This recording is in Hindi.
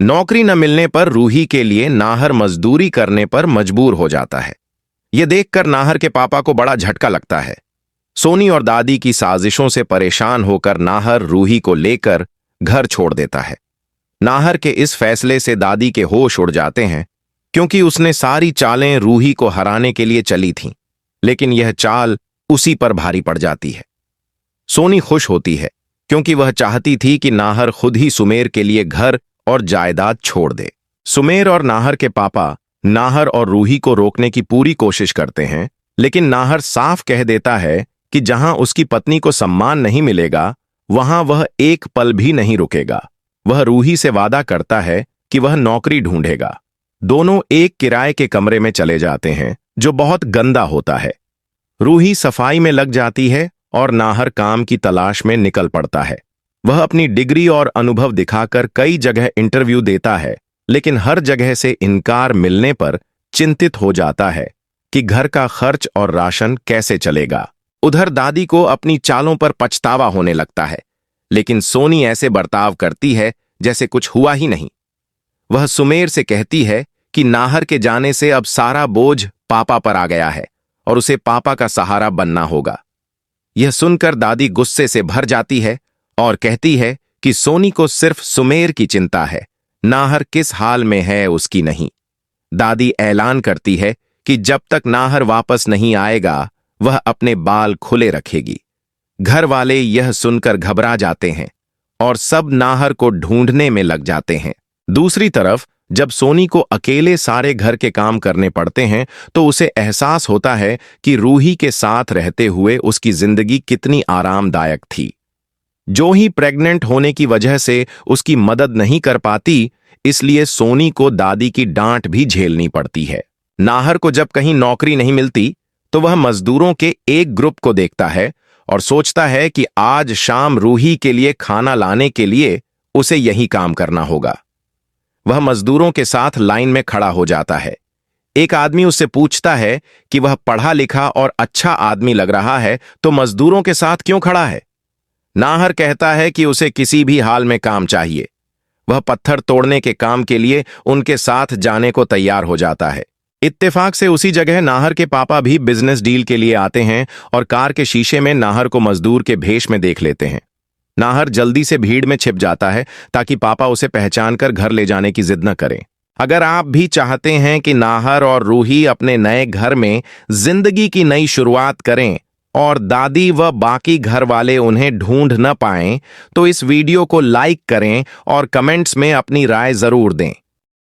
नौकरी न मिलने पर रूही के लिए नाहर मजदूरी करने पर मजबूर हो जाता है। यह देखकर नाहर के पापा को बड़ा झटका लगता है। सोनी और दादी की साजिशों से परेशान होकर नाहर रूही को लेकर घर छोड़ देता है। नाहर के इस फैसले से दादी के होश उड़ जाते हैं, क्योंकि उसने सारी चालें रूही को हराने के लिए चली थीं, लेकिन यह चाल उसी पर भारी पड़ जाती है। सोनी खुश होती है, क्योंकि वह चाहती थी कि नाहर खुद ही सुमेर के लिए घर और जायदाद छोड़ दे। सुमेर और नाहर के पापा नाहर और रूही को रोकने की पूरी कोशिश करते हैं, लेकिन नाहर साफ कह देता है कि जहां उसकी पत्नी को सम्मान नहीं मिलेगा, वहां वह एक पल भी नहीं रुकेगा। वह रूही से वादा करता है कि वह नौकरी ढूंढेगा। दोनों एक किराए के कमरे में चले जाते हैं, जो बहुत गंदा होता है। रूही सफाई में लग जाती है और नाहर काम की तलाश में निकल पड़ता है। वह अपनी डिग्री और अनुभव दिखाकर कई जगह इंटरव्यू देता है, लेकिन हर जगह से इनकार मिलने पर चिंतित हो जाता है कि घर का खर्च और राशन कैसे चलेगा। उधर दादी को अपनी चालों पर पछतावा होने लगता है, लेकिन सोनी ऐसे बर्ताव करती है जैसे कुछ हुआ ही नहीं। वह सुमेर से कहती है कि नाहर के जाने से अब सारा बोझ पापा पर आ गया है और उसे पापा का सहारा बनना होगा। यह सुनकर दादी गुस्से से भर जाती है और कहती है कि सोनी को सिर्फ सुमेर की चिंता है, नाहर किस हाल में है उसकी नहीं। दादी ऐलान करती है कि जब तक नाहर वापस नहीं आएगा, वह अपने बाल खुले रखेगी। घर वाले यह सुनकर घबरा जाते हैं और सब नाहर को ढूंढने में लग जाते हैं। दूसरी तरफ जब सोनी को अकेले सारे घर के काम करने पड़ते हैं, तो उसे एहसास होता है कि रूही के साथ रहते हुए उसकी जिंदगी कितनी आरामदायक थी। जो ही प्रेग्नेंट होने की वजह से उसकी मदद नहीं कर पाती, इसलिए सोनी को दादी की डांट भी झेलनी पड़ती है। नाहर को जब कहीं नौकरी नहीं मिलती, तो वह मजदूरों के एक ग्रुप को देखता है और सोचता है कि आज शाम रूही के लिए खाना लाने के लिए उसे यही काम करना होगा। वह मजदूरों के साथ लाइन में खड़ा हो जाता है। एक आदमी उससे पूछता है कि वह पढ़ा लिखा और अच्छा आदमी लग रहा है, तो मजदूरों के साथ क्यों खड़ा है। नाहर कहता है कि उसे किसी भी हाल में काम चाहिए। वह पत्थर तोड़ने के काम के लिए उनके साथ जाने को तैयार हो जाता है। इत्तेफाक से उसी जगह नाहर के पापा भी बिजनेस डील के लिए आते हैं और कार के शीशे में नाहर को मजदूर के भेष में देख लेते हैं। नाहर जल्दी से भीड़ में छिप जाता है ताकि पापा उसे पहचान कर घर ले जाने की जिद न करें। अगर आप भी चाहते हैं कि नाहर और रूही अपने नए घर में जिंदगी की नई शुरुआत करें और दादी व बाकी घर वाले उन्हें ढूंढ न पाएं, तो इस वीडियो को लाइक करें और कमेंट्स में अपनी राय जरूर दें।